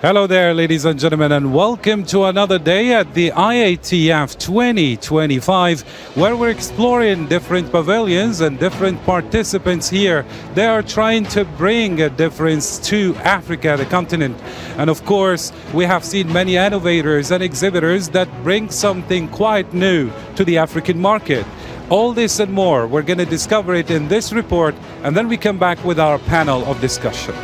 Hello there, ladies and gentlemen, and welcome to another day at the IATF 2025, where we're exploring different pavilions and different participants here. They are trying to bring a difference to Africa, the continent. And of course, we have seen many innovators and exhibitors that bring something quite new to the African market. All this and more, we're going to discover it in this report, and then we come back with our panel of discussion.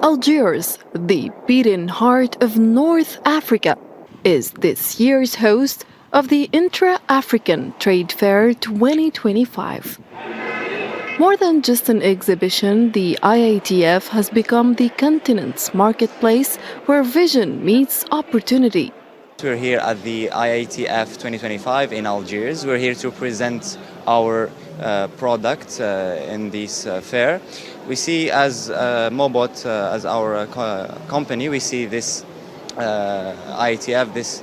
Algiers, the beating heart of North Africa, is this year's host of the Intra-African Trade Fair 2025. More than just an exhibition, the IATF has become the continent's marketplace where vision meets opportunity. We're here at the IATF 2025 in Algiers. We're here to present our product in this fair. We see as Mobot, as our company, we see this IATF, this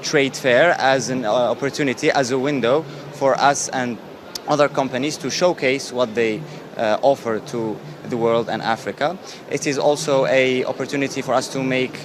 trade fair as an opportunity, as a window for us and other companies to showcase what they offer to the world and Africa. It is also an opportunity for us to make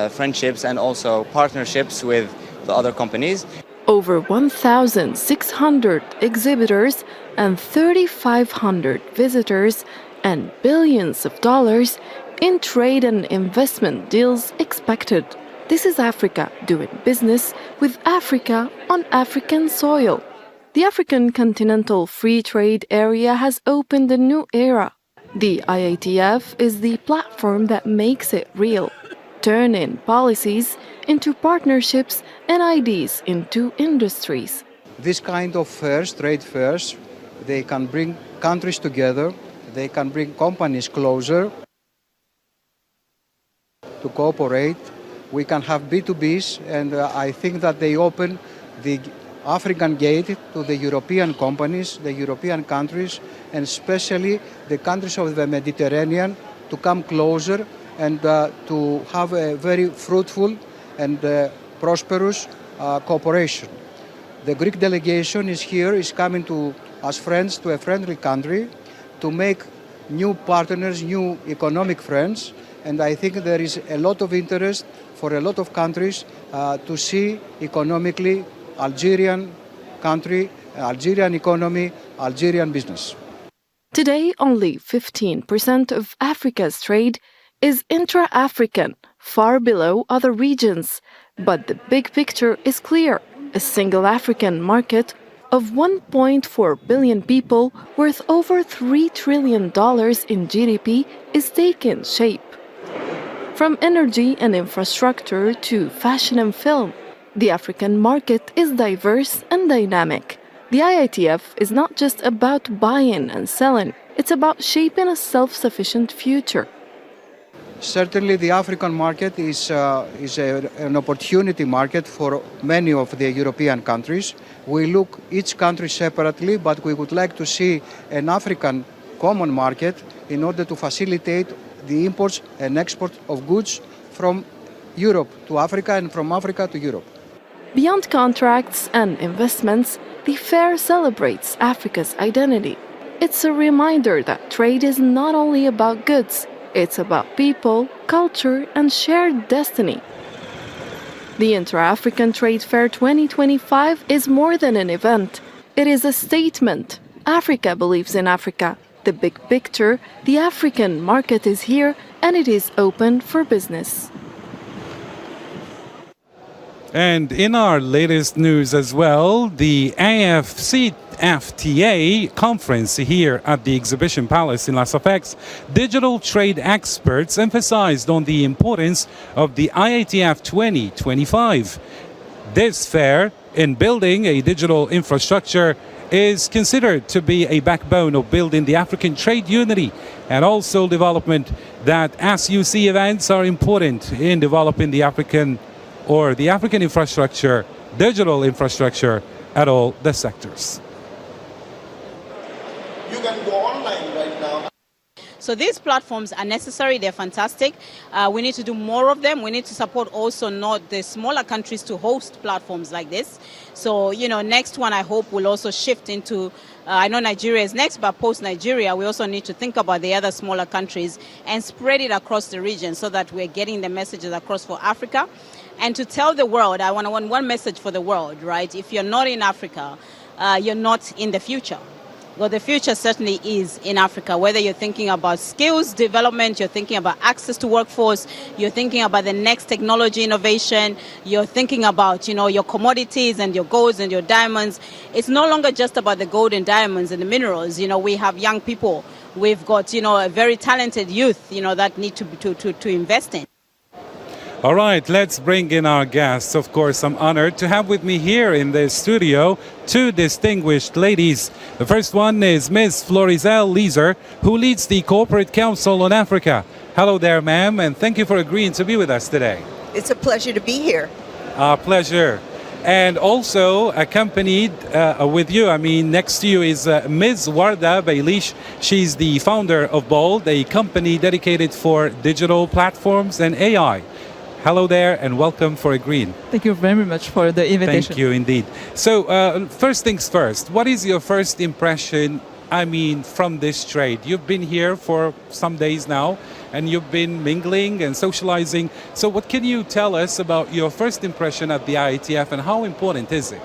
friendships and also partnerships with the other companies. Over 1,600 exhibitors and 3,500 visitors and billions of dollars in trade and investment deals expected. This is Africa doing business with Africa on African soil. The African Continental Free Trade Area has opened a new era. The IATF is the platform that makes it real, turning policies into partnerships and ideas into industries. This kind of fairs, trade fairs, they can bring countries together, they can bring companies closer to cooperate. We can have B2Bs, and I think that they open the African gate to the European companies, the European countries, and especially the countries of the Mediterranean to come closer and to have a very fruitful and prosperous cooperation. The Greek delegation is here, is coming to as friends to a friendly country to make new partners, new economic friends, and I think there is a lot of interest for a lot of countries to see economically Algerian country, Algerian economy, Algerian business. Today, only 15% of Africa's trade is intra-African, far below other regions. But the big picture is clear. A single African market of 1.4 billion people worth over $3 trillion in GDP is taking shape. From energy and infrastructure to fashion and film, the African market is diverse and dynamic. The IATF is not just about buying and selling, it's about shaping a self-sufficient future. Certainly the African market is an opportunity market for many of the European countries. We look each country separately, but we would like to see an African common market in order to facilitate the imports and export of goods from Europe to Africa and from Africa to Europe. Beyond contracts and investments, the fair celebrates Africa's identity. It's a reminder that trade is not only about goods, it's about people, culture, and shared destiny. The Intra-African Trade Fair 2025 is more than an event. It is a statement. Africa believes in Africa. The big picture, the African market is here, and it is open for business. And in our latest news as well, the AFCFTA conference here at the Exhibition Palace in Las Apex, digital trade experts emphasized on the importance of the IATF 2025. This fair in building a digital infrastructure is considered to be a backbone of building the African trade unity and also development that SUC events are important in developing the African infrastructure, digital infrastructure at all the sectors. You can go online right now. So these platforms are necessary. They're fantastic. We need to do more of them. We need to support also not the smaller countries to host platforms like this. So, next one I hope will also shift into, I know Nigeria is next, but post-Nigeria, we also need to think about the other smaller countries and spread it across the region so that we're getting the messages across for Africa. And to tell the world, I want one message for the world, right? If you're not in Africa, you're not in the future. Well, the future certainly is in Africa, whether you're thinking about skills development, you're thinking about access to workforce, you're thinking about the next technology innovation, you're thinking about, your commodities and your golds and your diamonds. It's no longer just about the gold and diamonds and the minerals. We have young people. We've got, a very talented youth, that need to invest in. All right, let's bring in our guests. Of course, I'm honored to have with me here in the studio two distinguished ladies. The first one is Ms. Florizel Leeser, who leads the Corporate Council on Africa. Hello there, ma'am, and thank you for agreeing to be with us today. It's a pleasure to be here. Our pleasure. And also accompanied with you, next to you is Ms. Warda Bailish. She's the founder of Bold, a company dedicated for digital platforms and AI. Hello there and welcome for agreeing. Thank you very much for the invitation. Thank you indeed. So first things first, what is your first impression, from this trade? You've been here for some days now and you've been mingling and socializing. So what can you tell us about your first impression at the IATF and how important is it?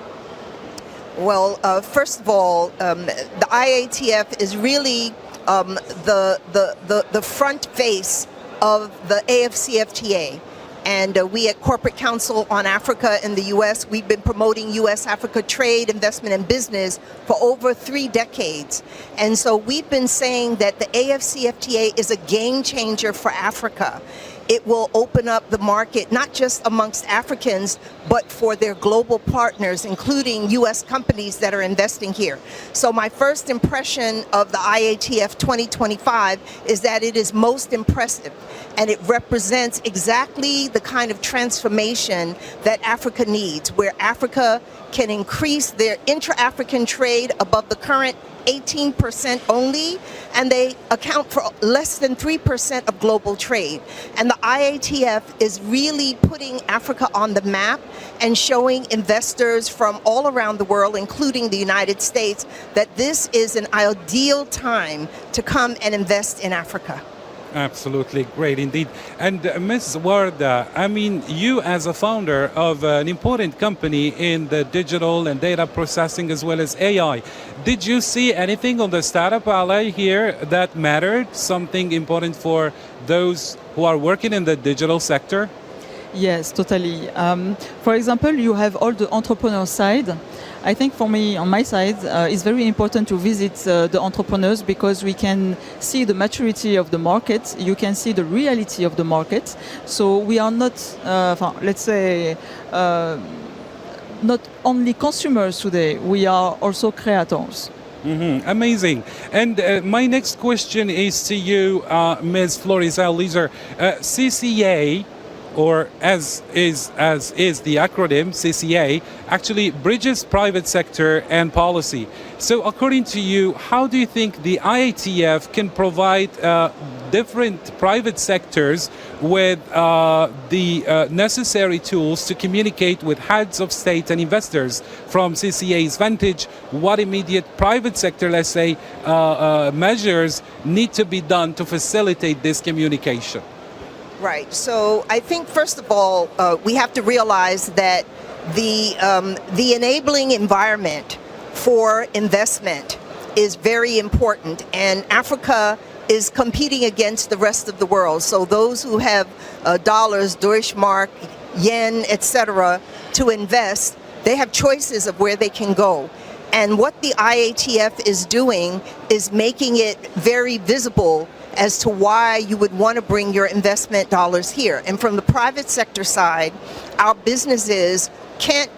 Well, first of all, the IATF is really the front face of the AFCFTA. And we at Corporate Council on Africa in the U.S., we've been promoting U.S.-Africa trade, investment, and business for over 3 decades. And so we've been saying that the AFCFTA is a game changer for Africa. It will open up the market, not just amongst Africans, but for their global partners, including U.S. companies that are investing here. So my first impression of the IATF 2025 is that it is most impressive, and it represents exactly the kind of transformation that Africa needs, where Africa can increase their intra-African trade above the current 18% only, and they account for less than 3% of global trade. And the IATF is really putting Africa on the map and showing investors from all around the world, including the United States, that this is an ideal time to come and invest in Africa. Absolutely great indeed. And Ms. Warda, you as a founder of an important company in the digital and data processing as well as AI, did you see anything on the Startup Ally here that mattered, something important for those who are working in the digital sector? Yes, totally. For example, you have all the entrepreneur side. I think for me, on my side, it's very important to visit the entrepreneurs because we can see the maturity of the market. You can see the reality of the market. So we are not, let's say, not only consumers today, we are also creators. Mm-hmm. Amazing. And my next question is to you, Ms. Florizel Leeser. CCA, or as is the acronym CCA, actually bridges private sector and policy. So according to you, how do you think the IATF can provide different private sectors with the necessary tools to communicate with heads of state and investors from CCA's vantage? What immediate private sector, let's say, measures need to be done to facilitate this communication? Right. So I think, first of all, we have to realize that the enabling environment for investment is very important, and Africa is competing against the rest of the world. So those who have dollars, Deutschmark, yen, etc., to invest, they have choices of where they can go. And what the IATF is doing is making it very visible as to why you would want to bring your investment dollars here. And from the private sector side, our businesses can't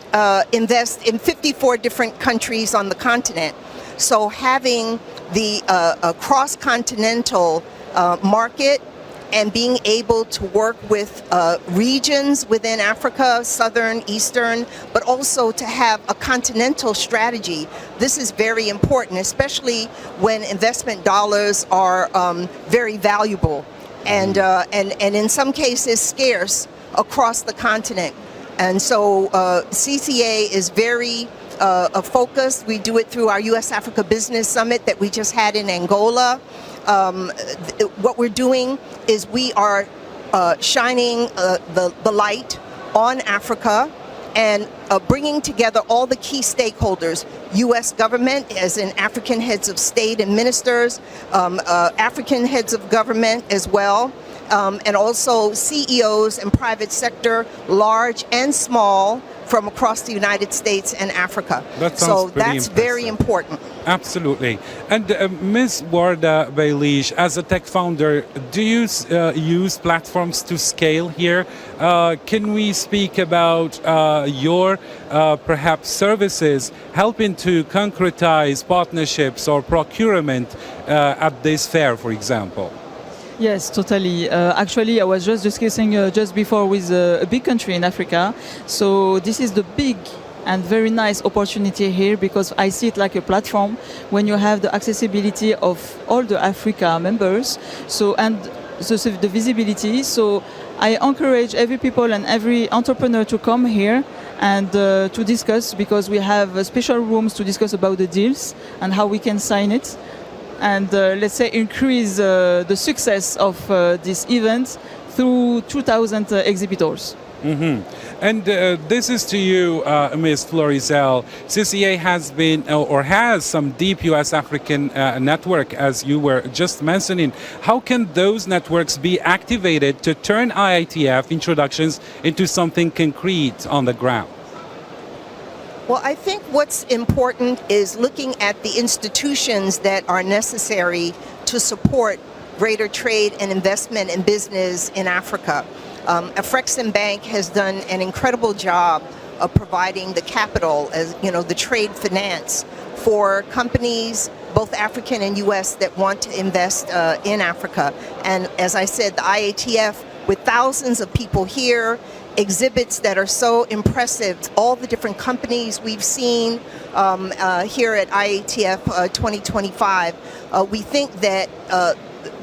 invest in 54 different countries on the continent. So having the cross-continental market and being able to work with regions within Africa, southern, eastern, but also to have a continental strategy. This is very important, especially when investment dollars are very valuable and in some cases scarce across the continent. And so CCA is very focused. We do it through our U.S.-Africa Business Summit that we just had in Angola. What we're doing is we are shining the light on Africa and bringing together all the key stakeholders, U.S. government, as in African heads of state and ministers, African heads of government as well, and also CEOs and private sector, large and small, from across the United States and Africa. So that's very important. Absolutely. And Ms. Warda Bailish, as a tech founder, do you use platforms to scale here? Can we speak about your perhaps services helping to concretize partnerships or procurement at this fair, for example? Yes, totally. Actually, I was just discussing just before with a big country in Africa. So this is the big and very nice opportunity here, because I see it like a platform when you have the accessibility of all the Africa members. So and the visibility. So I encourage every people and every entrepreneur to come here and to discuss, because we have special rooms to discuss about the deals and how we can sign it. And let's say increase the success of this event through 2,000 exhibitors. Mm-hmm. And this is to you, Ms. Florizel. CCA has been or has some deep U.S. African network, as you were just mentioning. How can those networks be activated to turn IATF introductions into something concrete on the ground? Well, I think what's important is looking at the institutions that are necessary to support greater trade and investment and business in Africa. Afrexim Bank has done an incredible job of providing the capital, as you know, the trade finance for companies, both African and U.S., that want to invest in Africa. And as I said, the IATF, with thousands of people here, exhibits that are so impressive, all the different companies we've seen here at IATF 2025, we think that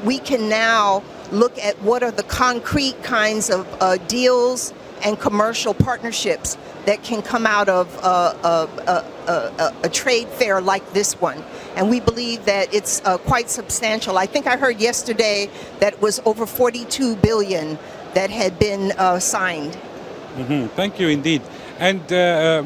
we can now look at what are the concrete kinds of deals and commercial partnerships that can come out of a trade fair like this one. And we believe that it's quite substantial. I think I heard yesterday that it was over 42 billion that had been signed. Mm-hmm. Thank you indeed. And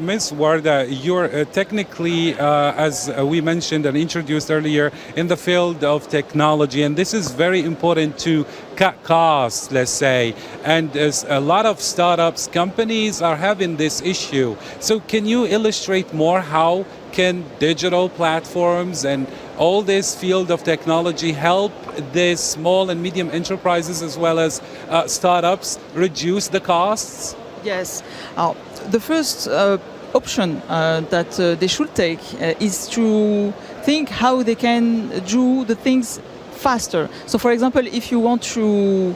Ms. Warda, you're technically, as we mentioned and introduced earlier, in the field of technology, and this is very important to cut costs, let's say. And as a lot of startups, companies are having this issue. So can you illustrate more how can digital platforms and all this field of technology help the small and medium enterprises as well as startups reduce the costs? Yes. The first option that they should take is to think how they can do the things faster. So, for example, if you want to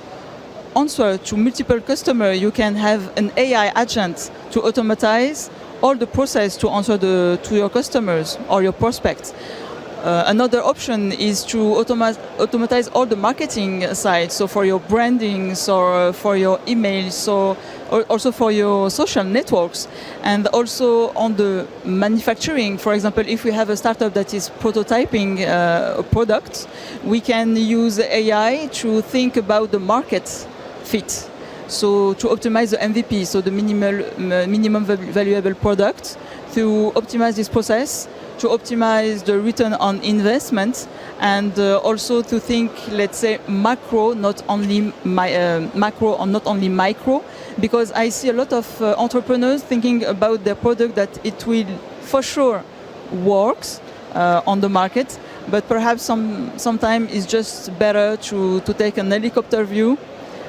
answer to multiple customers, you can have an AI agent to automatize all the process to answer to your customers or your prospects. Another option is to automatize all the marketing side, so for your branding, or for your emails, so also for your social networks, and also on the manufacturing. For example, if we have a startup that is prototyping a product, we can use AI to think about the market fit. So to optimize the MVP, so the minimum valuable product, to optimize this process, to optimize the return on investment, and also to think, let's say, macro, not only macro or not only micro, because I see a lot of entrepreneurs thinking about their product that it will for sure works on the market, but perhaps sometimes it's just better to take an helicopter view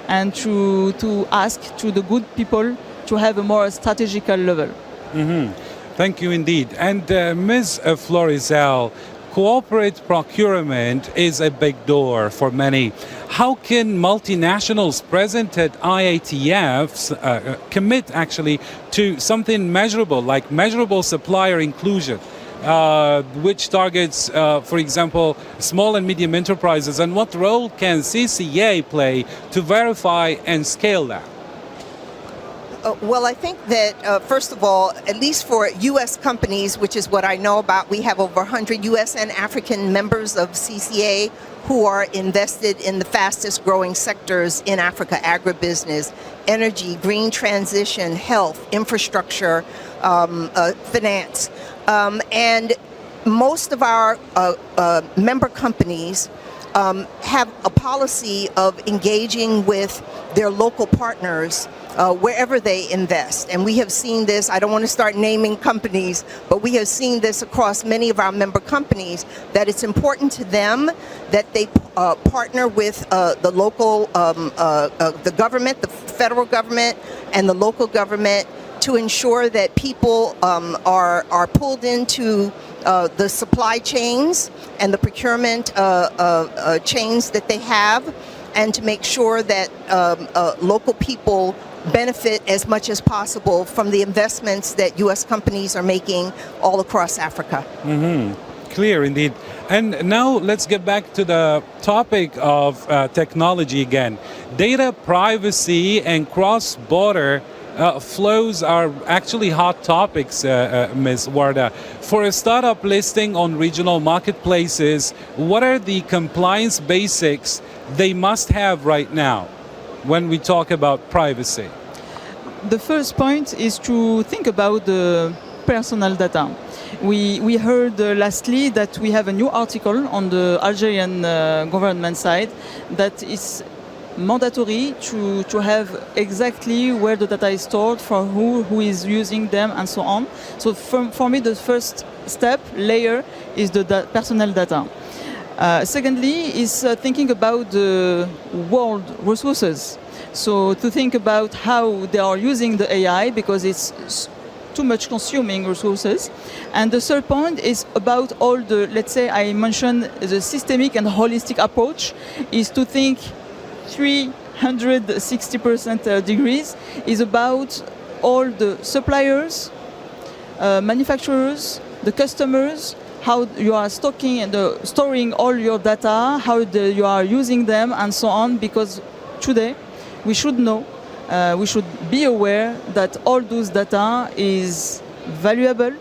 and to ask to the good people to have a more strategical level. Mm-hmm. Thank you indeed. And Ms. Florizel, Cooperative procurement is a big door for many. How can multinationals present at IATFs commit actually to something measurable, like measurable supplier inclusion, which targets, for example, small and medium enterprises? And what role can CCA play to verify and scale that? Well, I think that, first of all, at least for U.S. companies, which is what I know about, we have over 100 U.S. and African members of CCA who are invested in the fastest growing sectors in Africa: agribusiness, energy, green transition, health, infrastructure, finance. And most of our member companies have a policy of engaging with their local partners wherever they invest. And we have seen this, I don't want to start naming companies, but we have seen this across many of our member companies, that it's important to them that they partner with the local, the government, the federal government, and the local government to ensure that people are pulled into the supply chains and the procurement chains that they have, and to make sure that local people benefit as much as possible from the investments that U.S. companies are making all across Africa. Clear indeed. And now let's get back to the topic of technology again. Data privacy and cross-border flows are actually hot topics, Ms. Warda. For a startup listing on regional marketplaces, what are the compliance basics they must have right now when we talk about privacy? The first point is to think about the personal data. We heard lastly that we have a new article on the Algerian government side that is mandatory to have exactly where the data is stored, for who is using them, and so on. So for me, the first layer is the personal data. Secondly is thinking about the world resources. So to think about how they are using the AI, because it's too much consuming resources. And the third point is about all the, let's say I mentioned the systemic and holistic approach, is to think 360% degrees, is about all the suppliers, manufacturers, the customers, how you are storing all your data, how you are using them, and so on. Because today we should know, we should be aware that all those data is valuable,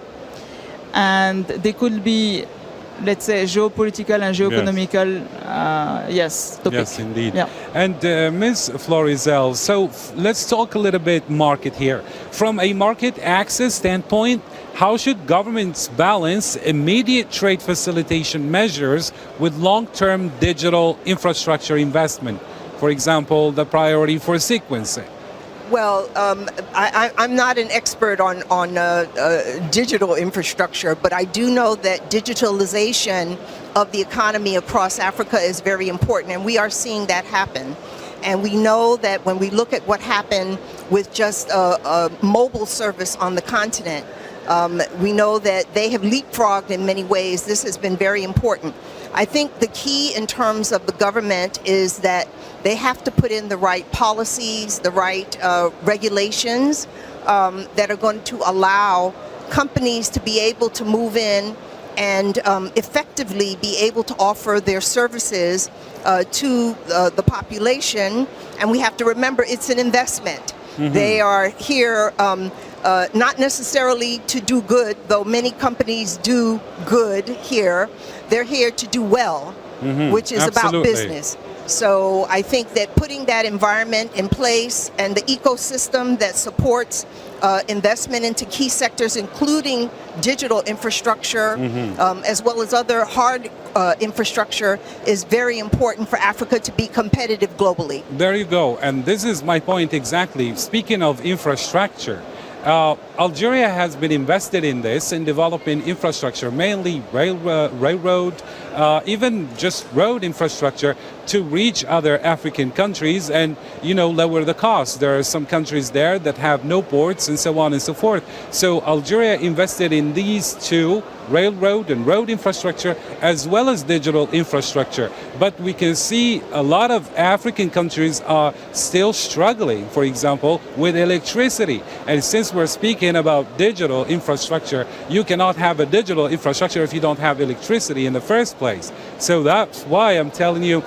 and they could be, let's say, geopolitical and geoeconomical, topic. Yes, indeed. Yeah. And Ms. Florizel, so let's talk a little bit market here. From a market access standpoint, how should governments balance immediate trade facilitation measures with long-term digital infrastructure investment? For example, the priority for sequencing. Well, I'm not an expert on digital infrastructure, but I do know that digitalization of the economy across Africa is very important, and we are seeing that happen. And we know that when we look at what happened with just a mobile service on the continent, we know that they have leapfrogged in many ways. This has been very important. I think the key in terms of the government is that they have to put in the right policies, the right regulations that are going to allow companies to be able to move in and effectively be able to offer their services to the population. And we have to remember, it's an investment. They are here not necessarily to do good, though many companies do good here. They're here to do well, which is about business. So I think that putting that environment in place and the ecosystem that supports investment into key sectors, including digital infrastructure, as well as other hard infrastructure, is very important for Africa to be competitive globally. There you go. And this is my point exactly. Speaking of infrastructure, Algeria has been invested in this, in developing infrastructure, mainly railroad, even just road infrastructure. to reach other African countries and, lower the cost. There are some countries there that have no ports and so on and so forth. So Algeria invested in these two, railroad and road infrastructure, as well as digital infrastructure. But we can see a lot of African countries are still struggling, for example, with electricity. And since we're speaking about digital infrastructure, you cannot have a digital infrastructure if you don't have electricity in the first place. So that's why I'm telling you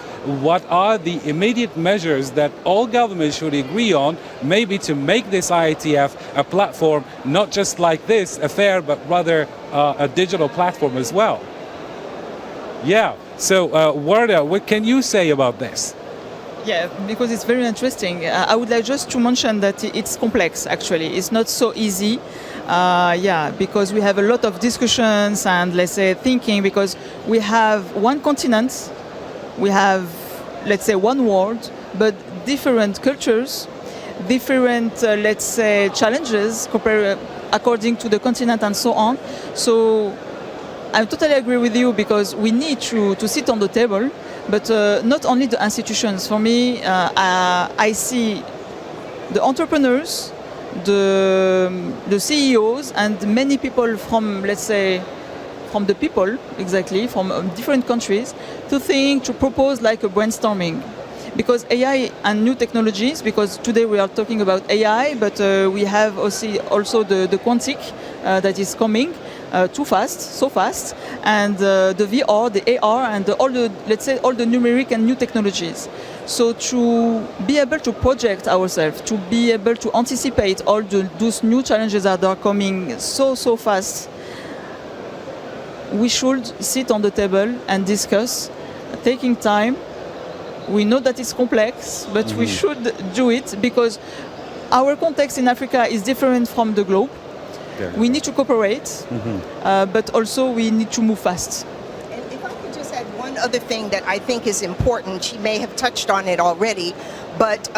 what are the immediate measures that all governments should agree on, maybe to make this IATF a platform, not just like this affair, but rather a digital platform as well. Yeah, so Warda, what can you say about this? Yeah, because it's very interesting. I would like just to mention that it's complex, actually. It's not so easy. Because we have a lot of discussions and, let's say, thinking, because we have one continent, we have, let's say, one world, but different cultures, different, let's say, challenges according to the continent and so on. So I totally agree with you, because we need to sit on the table, but not only the institutions. For me, I see the entrepreneurs, the CEOs, and many people from, let's say, from the people, exactly, from different countries, to propose like a brainstorming. Because AI and new technologies, because today we are talking about AI, but we have also the quantic that is coming so fast, and the VR, the AR, and all the numeric and new technologies. So to be able to project ourselves, to be able to anticipate all those new challenges that are coming so fast, we should sit on the table and discuss, taking time. We know that it's complex, but we should do it, because our context in Africa is different from the globe. We need to cooperate, but also we need to move fast. And if I could just add one other thing that I think is important, she may have touched on it already, but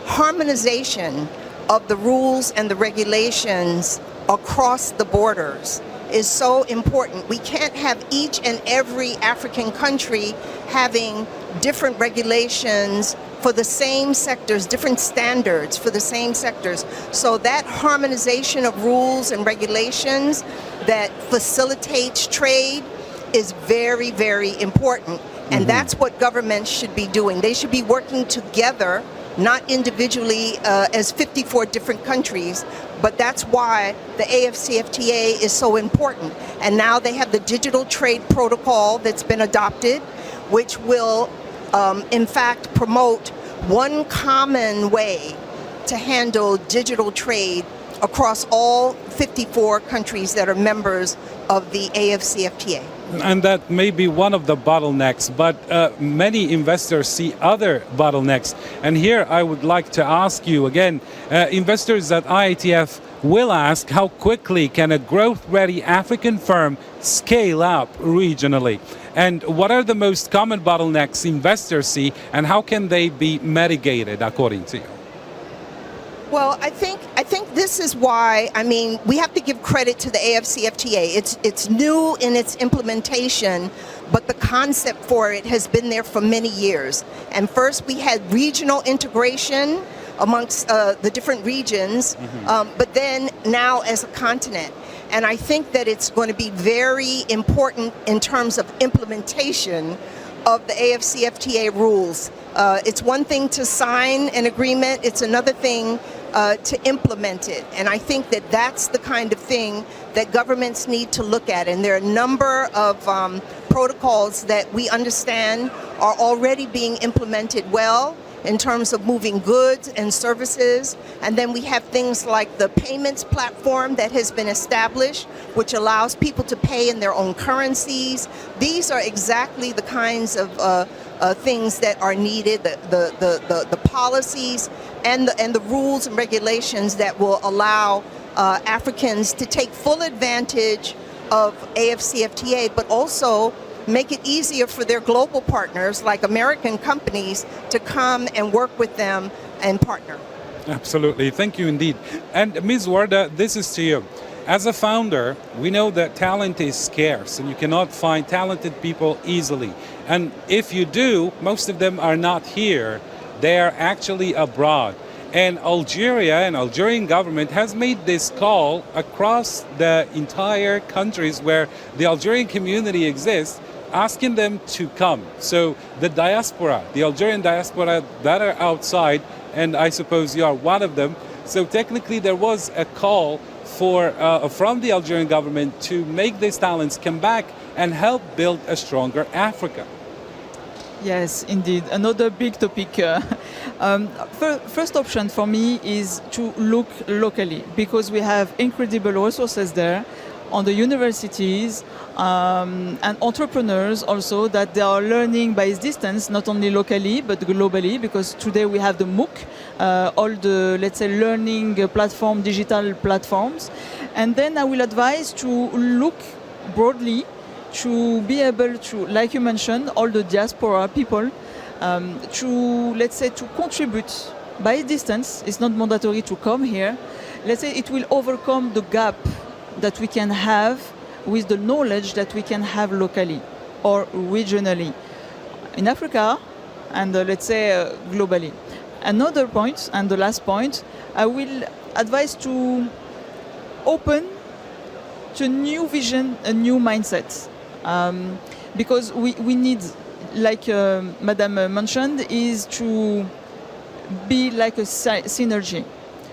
harmonization of the rules and the regulations across the borders is so important. We can't have each and every African country having different regulations for the same sectors, different standards for the same sectors. So that harmonization of rules and regulations that facilitates trade is very, very important. And that's what governments should be doing. They should be working together, not individually as 54 different countries, but that's why the AFCFTA is so important. And now they have the digital trade protocol that's been adopted, which will in fact promote one common way to handle digital trade across all 54 countries that are members of the AFCFTA. And that may be one of the bottlenecks, but many investors see other bottlenecks. And here I would like to ask you again, investors at IATF will ask, how quickly can a growth-ready African firm scale up regionally? And what are the most common bottlenecks investors see, and how can they be mitigated according to you? Well, I think this is why, we have to give credit to the AFCFTA. It's new in its implementation, but the concept for it has been there for many years. And first we had regional integration amongst the different regions, but then now as a continent. And I think that it's going to be very important in terms of implementation of the AFCFTA rules. It's one thing to sign an agreement, it's another thing to implement it. And I think that that's the kind of thing that governments need to look at. And there are a number of protocols that we understand are already being implemented well in terms of moving goods and services. And then we have things like the payments platform that has been established, which allows people to pay in their own currencies. These are exactly the kinds of things that are needed, the policies and the rules and regulations that will allow Africans to take full advantage of AFCFTA, but also make it easier for their global partners, like American companies, to come and work with them and partner. Absolutely. Thank you indeed. And Ms. Warda, this is to you. As a founder, we know that talent is scarce and you cannot find talented people easily. And if you do, most of them are not here. They are actually abroad. And Algeria and Algerian government has made this call across the entire countries where the Algerian community exists, asking them to come. So the diaspora, the Algerian diaspora that are outside, and I suppose you are one of them. So technically there was a call from the Algerian government to make these talents come back and help build a stronger Africa. Yes, indeed. Another big topic. First option for me is to look locally, because we have incredible resources there on the universities and entrepreneurs also, that they are learning by distance, not only locally but globally, because today we have the MOOC, all the, let's say, learning platform, digital platforms. And then I will advise to look broadly, to be able to, like you mentioned, all the diaspora people, to, let's say, to contribute by distance. It's not mandatory to come here. Let's say it will overcome the gap that we can have with the knowledge that we can have locally or regionally in Africa and let's say globally. Another point, and the last point, I will advise to open to new vision, a new mindset. Because we need, like Madame mentioned, is to be like a synergy.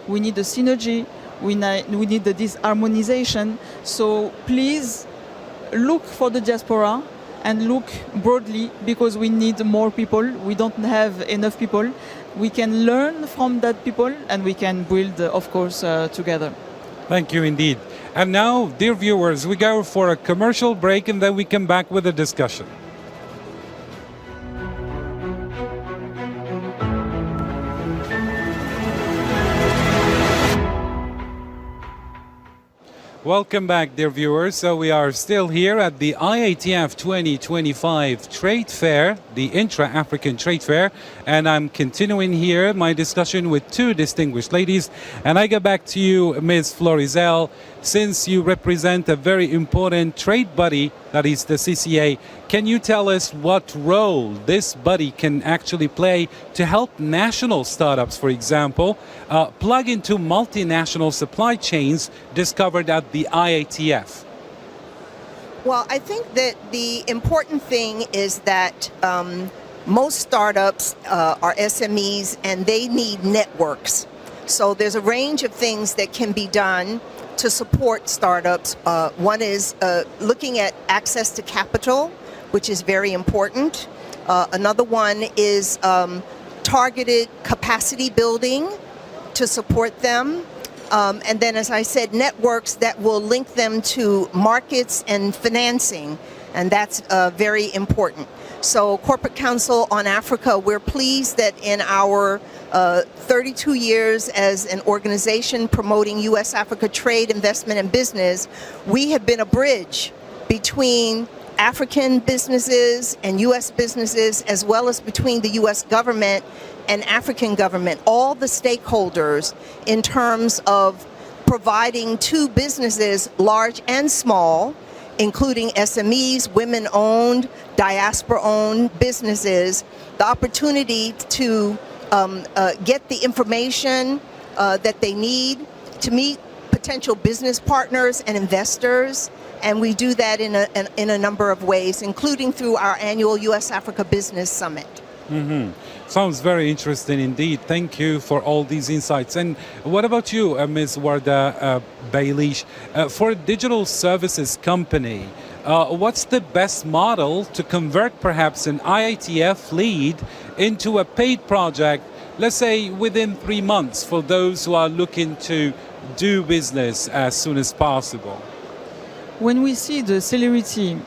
We need a synergy, we need this harmonization. So please look for the diaspora and look broadly, because we need more people. We don't have enough people. We can learn from that people and we can build, of course, together. Thank you indeed. And now, dear viewers, we go for a commercial break and then we come back with a discussion. Welcome back, dear viewers. So we are still here at the IATF 2025 Trade Fair, the Intra-African Trade Fair, and I'm continuing here my discussion with two distinguished ladies. And I get back to you, Ms. Florizel, since you represent a very important trade body, that is the CCA. Can you tell us what role this body can actually play to help national startups, for example, plug into multinational supply chains discovered at the IATF? Well, I think that the important thing is that most startups are SMEs and they need networks. So there's a range of things that can be done to support startups. One is looking at access to capital, which is very important. Another one is targeted capacity building to support them. And then, as I said, networks that will link them to markets and financing, and that's very important. So Corporate Council on Africa, we're pleased that in our 32 years as an organization promoting U.S.-Africa trade, investment, and business, we have been a bridge between African businesses and U.S. businesses, as well as between the U.S. government and African government, all the stakeholders, in terms of providing to businesses, large and small, including SMEs, women-owned, diaspora-owned businesses, the opportunity to get the information that they need to meet potential business partners and investors. And we do that in a number of ways, including through our annual U.S.-Africa Business Summit. Mm-hmm. Sounds very interesting indeed. Thank you for all these insights. And what about you, Ms. Warda Bailish? For a digital services company, what's the best model to convert perhaps an IATF lead into a paid project, let's say within 3 months, for those who are looking to do business as soon as possible? When we see the celerity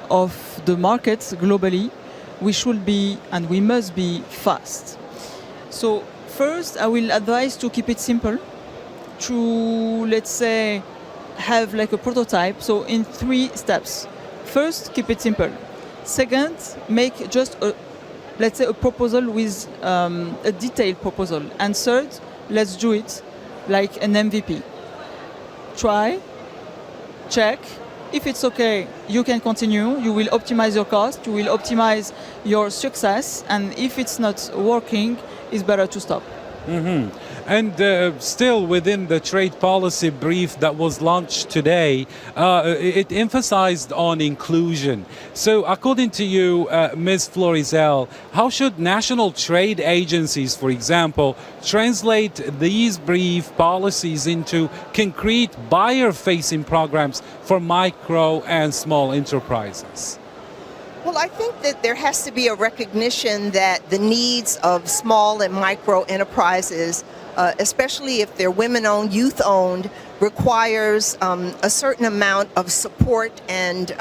of the markets globally, we should be and we must be fast. So first, I will advise to keep it simple, to, let's say, have like a prototype, so in 3 steps. First, keep it simple. Second, make just a, let's say, a proposal with a detailed proposal. And third, let's do it like an MVP. Try, check, if it's okay, you can continue. You will optimize your cost. You will optimize your success. And if it's not working, it's better to stop. And still within the trade policy brief that was launched today, it emphasized on inclusion. So according to you, Ms. Florizel, how should national trade agencies, for example, translate these brief policies into concrete buyer-facing programs for micro and small enterprises? Well, I think that there has to be a recognition that the needs of small and micro enterprises, especially if they're women-owned, youth-owned, requires a certain amount of support and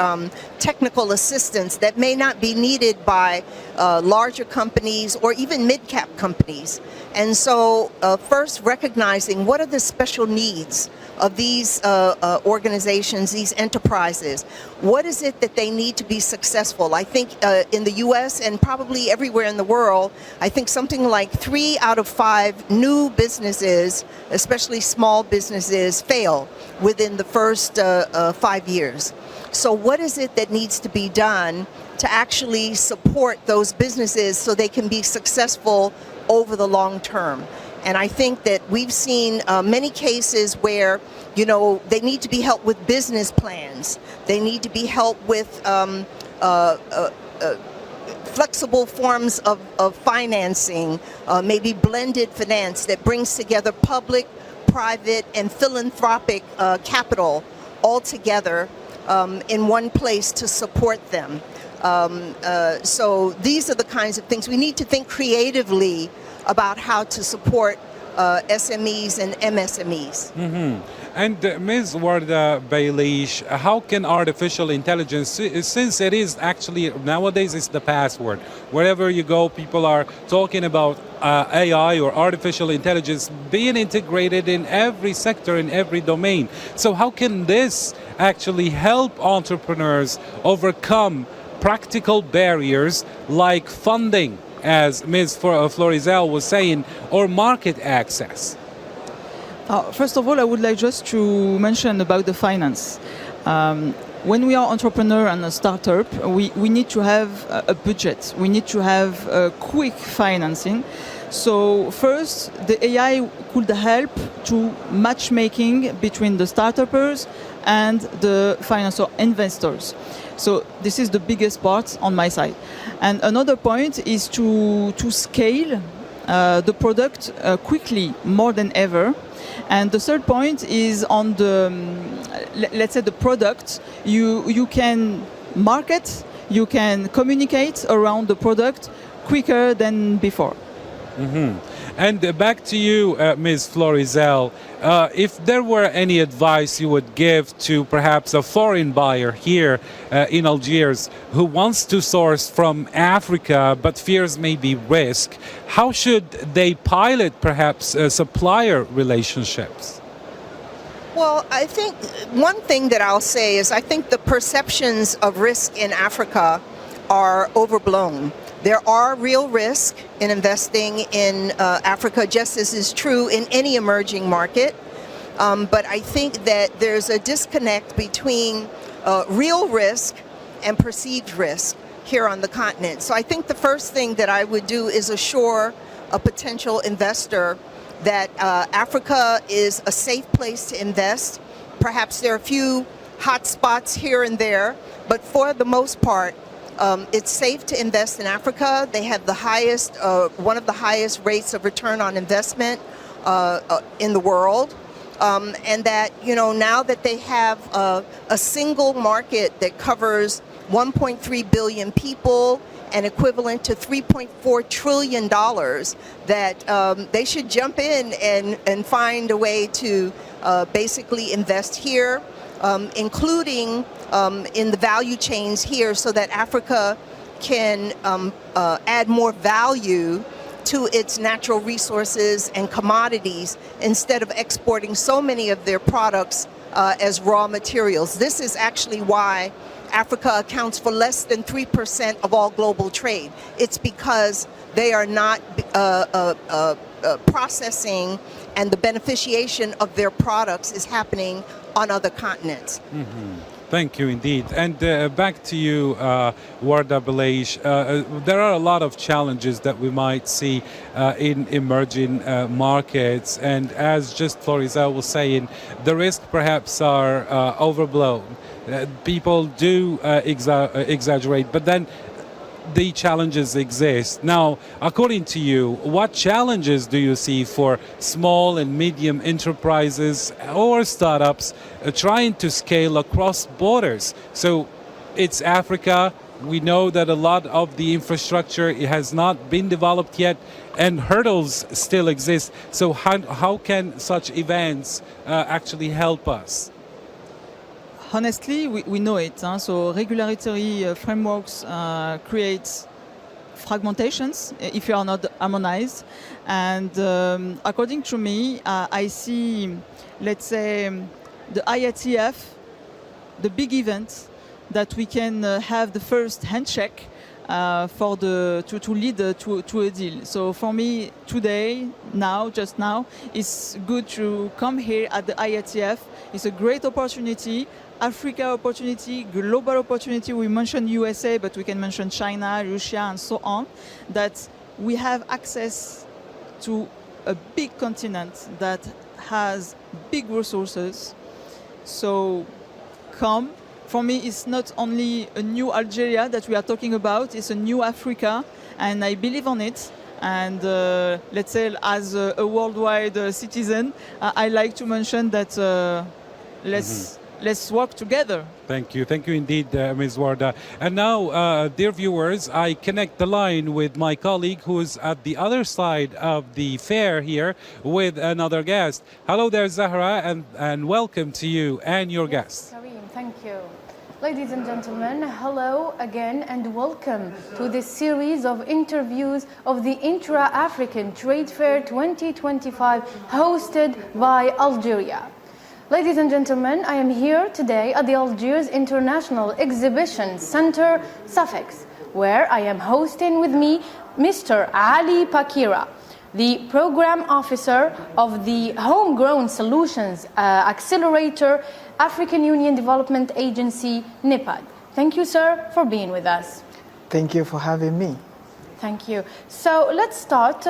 technical assistance that may not be needed by larger companies or even mid-cap companies. And so first recognizing what are the special needs of these organizations, these enterprises. What is it that they need to be successful? I think in the US and probably everywhere in the world, I think something like 3 out of 5 new businesses, especially small businesses, fail within the first 5 years. So what is it that needs to be done to actually support those businesses so they can be successful over the long term? And I think that we've seen many cases where, you know, they need to be helped with business plans. They need to be helped with flexible forms of financing, maybe blended finance that brings together public, private, and philanthropic capital all together in one place to support them. So these are the kinds of things. We need to think creatively about how to support SMEs and MSMEs. And Ms. Warda Bailish, how can artificial intelligence, since it is actually nowadays it's the password, wherever you go people are talking about AI or artificial intelligence being integrated in every sector, in every domain. So how can this actually help entrepreneurs overcome practical barriers like funding, as Ms. Florizel was saying, or market access? First of all, I would like just to mention about the finance. When we are entrepreneur and a startup, we need to have a budget. We need to have quick financing. So first, the AI could help to matchmaking between the startuppers and the financial investors. So this is the biggest part on my side. And another point is to scale the product quickly, more than ever. And the third point is on the, let's say, the product. You can market, you can communicate around the product quicker than before. And back to you, Ms. Florizel. If there were any advice you would give to perhaps a foreign buyer here in Algiers who wants to source from Africa but fears maybe risk, how should they pilot perhaps supplier relationships? Well, I think one thing that I'll say is I think the perceptions of risk in Africa are overblown. There are real risks in investing in Africa, just as is true in any emerging market. But I think that there's a disconnect between real risk and perceived risk here on the continent. So I think the first thing that I would do is assure a potential investor that Africa is a safe place to invest. Perhaps there are a few hot spots here and there, but for the most part, it's safe to invest in Africa. They have the highest, one of the highest rates of return on investment in the world. And that, you know, now that they have a single market that covers 1.3 billion people and equivalent to $3.4 trillion, that they should jump in and find a way to basically invest here, including in the value chains here, so that Africa can add more value to its natural resources and commodities instead of exporting so many of their products as raw materials. This is actually why Africa accounts for less than 3% of all global trade. It's because they are not processing, and the beneficiation of their products is happening on other continents. Thank you indeed. And back to you, Warda Baleish. There are a lot of challenges that we might see in emerging markets. And as just Floriza was saying, the risks perhaps are overblown. People do exaggerate, but then the challenges exist. Now, according to you, what challenges do you see for small and medium enterprises or startups trying to scale across borders? So it's Africa. We know that a lot of the infrastructure has not been developed yet and hurdles still exist. So how can such events actually help us? Honestly, we know it. So regulatory frameworks create fragmentations if you are not harmonized. And according to me, I see, let's say, the Iatf, the big event, that we can have the first handshake to lead to a deal. So for me, today, just now, it's good to come here at the Iatf. It's a great opportunity. Africa opportunity, global opportunity. We mentioned USA, but we can mention China, Russia, and so on. That we have access to a big continent that has big resources. So come. For me, it's not only a new Algeria that we are talking about, it's a new Africa, and I believe on it. And let's say as a worldwide citizen, I like to mention that let's work together. Thank you indeed, Ms. Warda. And now, dear viewers, I connect the line with my colleague who is at the other side of the fair here with another guest. Hello there, Zahra, and welcome to you and your guests. Karim, thank you. Ladies and gentlemen, hello again and welcome to this series of interviews of the Intra-African Trade Fair 2025 hosted by Algeria. Ladies and gentlemen, I am here today at the Algiers International Exhibition Center, Safex, where I am hosting with me Mr. Ali Pakira, the Program Officer of the Homegrown Solutions Accelerator African Union Development Agency, NEPAD. Thank you, sir, for being with us. Thank you for having me. Thank you. So let's start.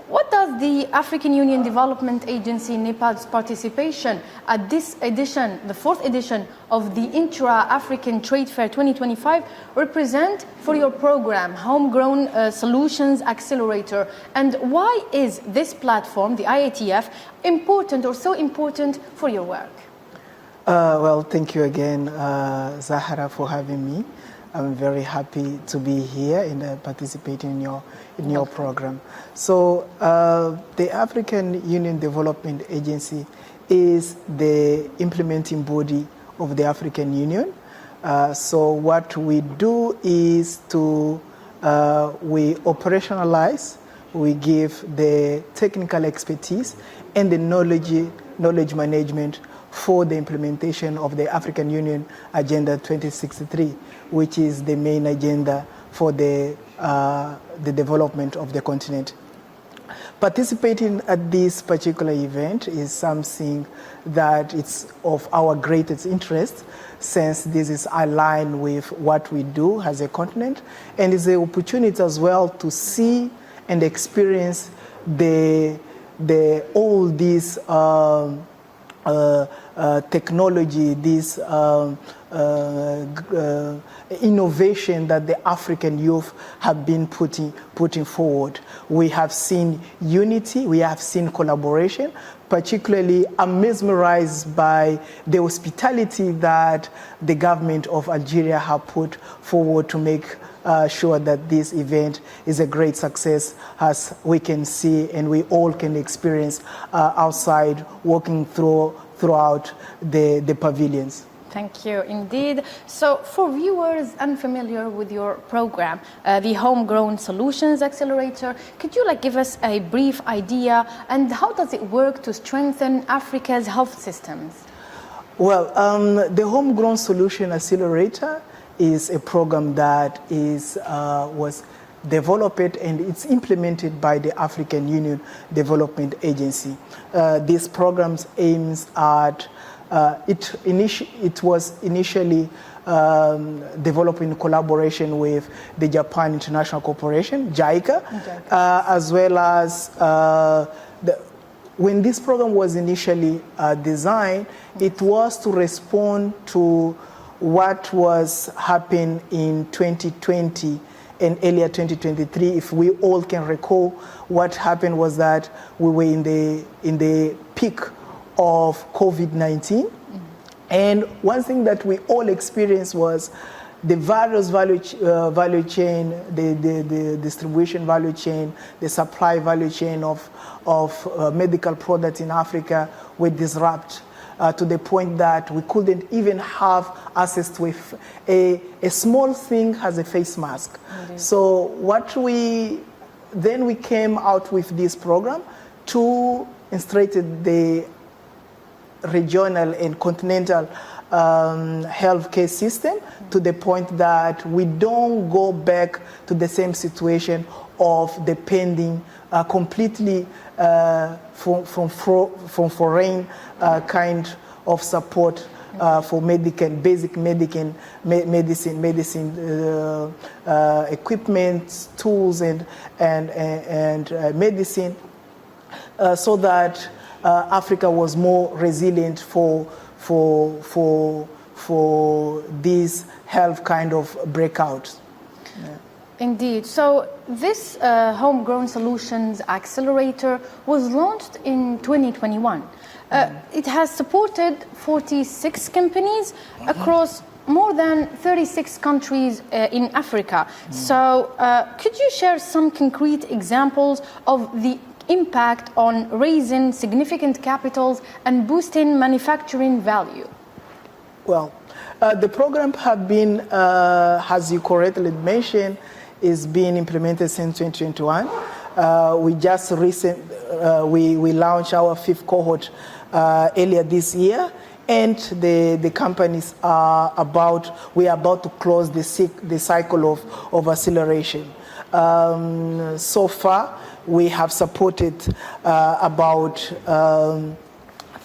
What does the African Union Development Agency, NEPAD's participation at this edition, the fourth edition of the Intra-African Trade Fair 2025, represent for your program, Homegrown Solutions Accelerator? And why is this platform, the IATF, important or so important for your work? Well, thank you again, Zahra, for having me. I'm very happy to be here and participating in your program. So, the African Union Development Agency is the implementing body of the African Union. So, what we do is we operationalize, we give the technical expertise and the knowledge management for the implementation of the African Union Agenda 2063, which is the main agenda for the development of the continent. Participating at this particular event is something that is of our greatest interest, since this is aligned with what we do as a continent, and is an opportunity as well to see and experience all these technology, this innovation that the African youth have been putting forward. We have seen unity, we have seen collaboration. Particularly, I'm mesmerized by the hospitality that the government of Algeria have put forward to make sure that this event is a great success, as we can see and we all can experience outside walking throughout the pavilions. Thank you indeed. So for viewers unfamiliar with your program, the Homegrown Solutions Accelerator, could you give us a brief idea, and how does it work to strengthen Africa's health systems? Well, the Homegrown Solution Accelerator is a program that was developed and it's implemented by the African Union Development Agency. This program aims at it was initially developed in collaboration with the Japan International Corporation, JICA, as well as when this program was initially designed, it was to respond to what was happening in 2020 and earlier 2023. If we all can recall, what happened was that we were in the peak of COVID-19. And one thing that we all experienced was the various value chain, the distribution value chain, the supply value chain of medical products in Africa were disrupted to the point that we couldn't even have access to a small thing as a face mask. Indeed. So we came out with this program to strengthen the regional and continental healthcare system to the point that we don't go back to the same situation of depending completely from foreign kind of support for basic medicine, equipment, tools, and medicine, so that Africa was more resilient for this health kind of breakout. Yeah. Indeed. So this Homegrown Solutions Accelerator was launched in 2021. It has supported 46 companies across more than 36 countries in Africa. So could you share some concrete examples of the impact on raising significant capitals and boosting manufacturing value? Well, the program have been, as you correctly mentioned, is being implemented since 2021. We just we launched our 5th cohort earlier this year, and the companies we are about to close the cycle of acceleration. So far, we have supported about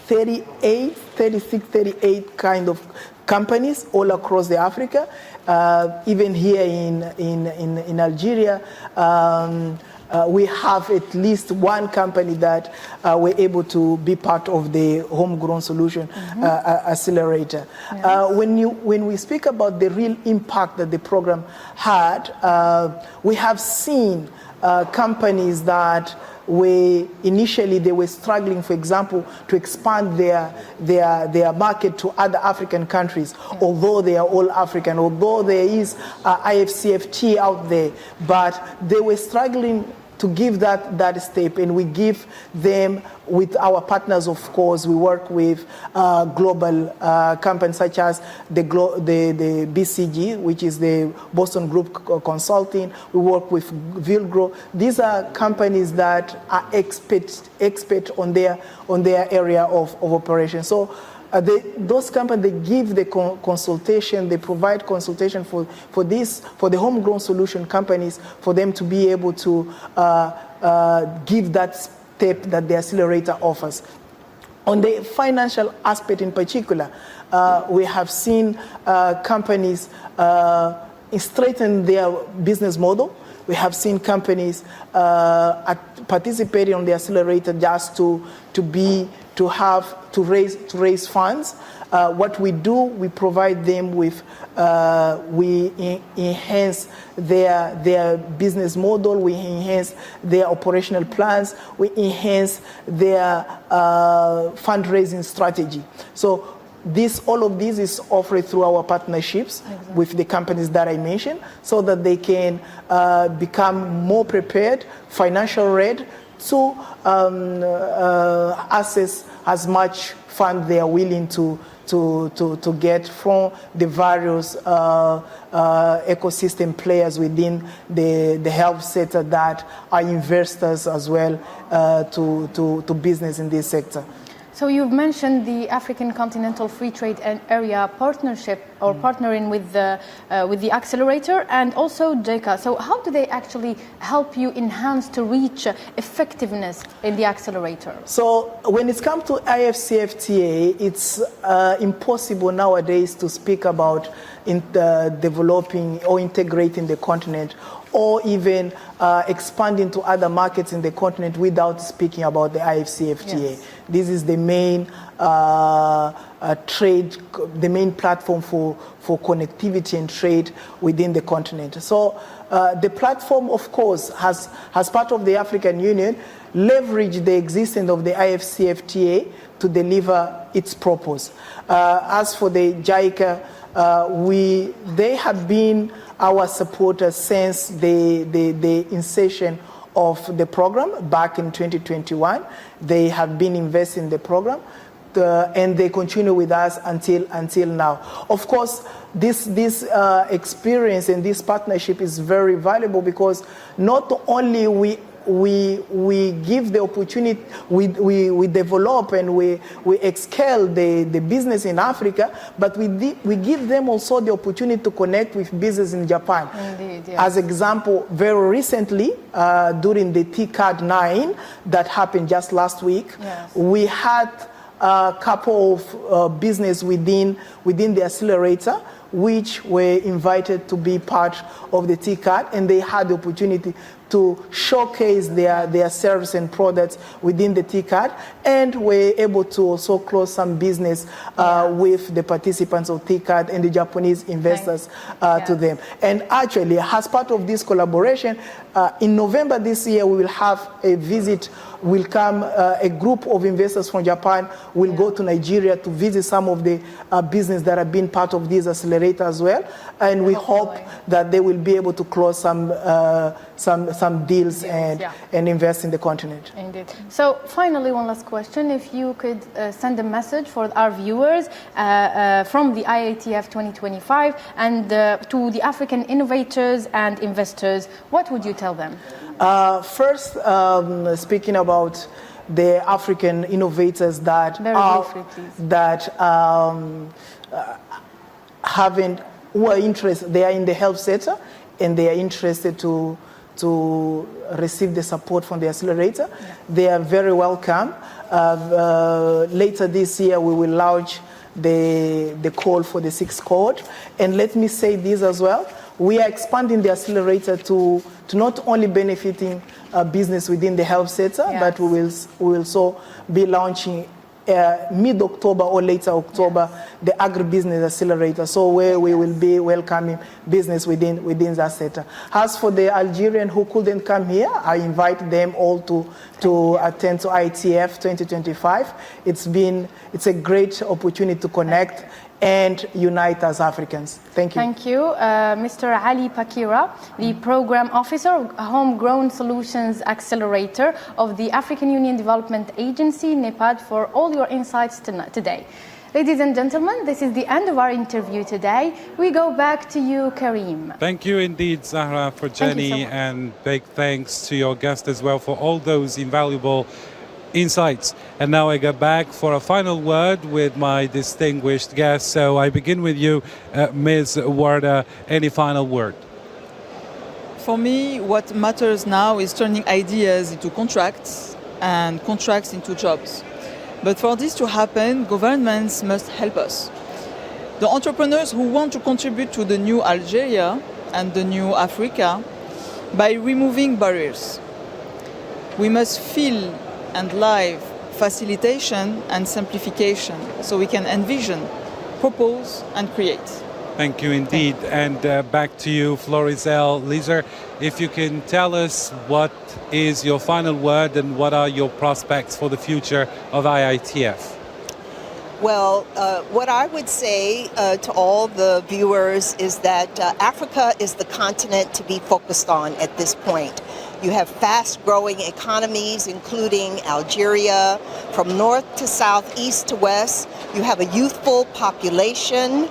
38 kind of companies all across the Africa. Even here in Algeria, we have at least one company that were able to be part of the Homegrown Solution Accelerator. Yes. When we speak about the real impact that the program had, we have seen companies that initially they were struggling, for example, to expand their market to other African countries, although they are all African, although there is IFCFT out there, but they were struggling to give that step, and we give them with our partners. Of course, we work with global companies such as the BCG, which is the Boston Group Consulting. We work with Vilgro. These are companies that are expert on their area of operation. So those companies, they give the consultation, they provide consultation for the homegrown solution companies, for them to be able to give that step that the accelerator offers. On the financial aspect in particular, we have seen companies straighten their business model. We have seen companies participating on the accelerator just to raise funds. What we do, we provide them with, we enhance their business model, we enhance their operational plans, we enhance their fundraising strategy. So all of this is offered through our partnerships with the companies that I mentioned, so that they can become more prepared, financial ready, to access as much fund they are willing to get from the various ecosystem players within the health sector that are investors as well to business in this sector. So you've mentioned the African Continental Free Trade Area Partnership, or partnering with the accelerator, and also JICA. So how do they actually help you enhance to reach effectiveness in the accelerator? So when it comes to IFCFTA, it's impossible nowadays to speak about developing or integrating the continent, or even expanding to other markets in the continent without speaking about the IFCFTA. Yes. This is the main trade, the main platform for connectivity and trade within the continent. So the platform, of course, has part of the African Union leveraged the existence of the IFCFTA to deliver its purpose. As for the JICA, they have been our supporters since the inception of the program back in 2021. They have been investing in the program, and they continue with us until now. Of course, this experience and this partnership is very valuable, because not only we give the opportunity, we develop and we scale the business in Africa, but we give them also the opportunity to connect with business in Japan. Indeed, yes. As example, very recently, during the TCAD 9 that happened just last week, yes, we had a couple of business within the accelerator which were invited to be part of the TCAD, and they had the opportunity to showcase their service and products within the TCAD, and were able to also close some business with the participants of TCAD and the Japanese investors to them. And actually, as part of this collaboration, in November this year, we will have a visit. Will come a group of investors from Japan will go to Nigeria to visit some of the business that have been part of this accelerator as well, and we hope that they will be able to close some deals and invest in the continent. Indeed. So finally, one last question: if you could send a message for our viewers from the IATF 2025 and to the African innovators and investors, what would you tell them? First, speaking about the African innovators that who are interested, they are in the health sector, and they are interested to receive the support from the accelerator. They are very welcome. Later this year, we will launch the call for the 6th cohort. And let me say this as well: we are expanding the accelerator to not only benefiting business within the health sector, but we will also be launching mid-October or later October the agribusiness accelerator, so where we will be welcoming business within that sector. As for the Algerian who couldn't come here, I invite them all to attend to IATF 2025. It's a great opportunity to connect and unite as Africans. Thank you. Thank you. Mr. Ali Pakira, the Program Officer, Homegrown Solutions Accelerator of the African Union Development Agency, NEPAD, for all your insights today. Ladies and gentlemen, this is the end of our interview today. We go back to you, Karim. Thank you indeed, Zahra, for Jenny, and big thanks to your guest as well for all those invaluable insights. And now I go back for a final word with my distinguished guest. So I begin with you, Ms. Warda. Any final word? For me, what matters now is turning ideas into contracts and contracts into jobs. But for this to happen, governments must help us. The entrepreneurs who want to contribute to the new Algeria and the new Africa by removing barriers. We must feel and live facilitation and simplification so we can envision, propose and create. Thank you indeed. And back to you, Florizel Lezer. If you can tell us what is your final word and what are your prospects for the future of IATF? Well, what I would say to all the viewers is that Africa is the continent to be focused on at this point. You have fast-growing economies, including Algeria, from north to south, east to west. You have a youthful population.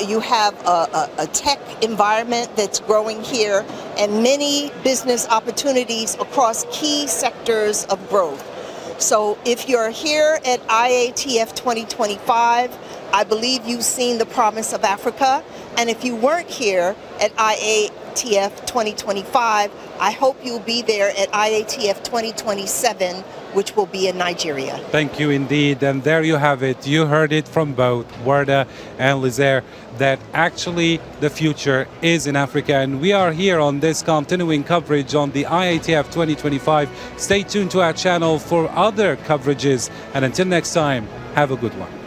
You have a tech environment that's growing here, and many business opportunities across key sectors of growth. So if you're here at IATF 2025, I believe you've seen the promise of Africa. And if you weren't here at IATF 2025, I hope you'll be there at IATF 2027, which will be in Nigeria. Thank you indeed. And there you have it. You heard it from both Warda and Lizer that actually the future is in Africa. And we are here on this continuing coverage on the IATF 2025. Stay tuned to our channel for other coverages. And until next time, have a good one.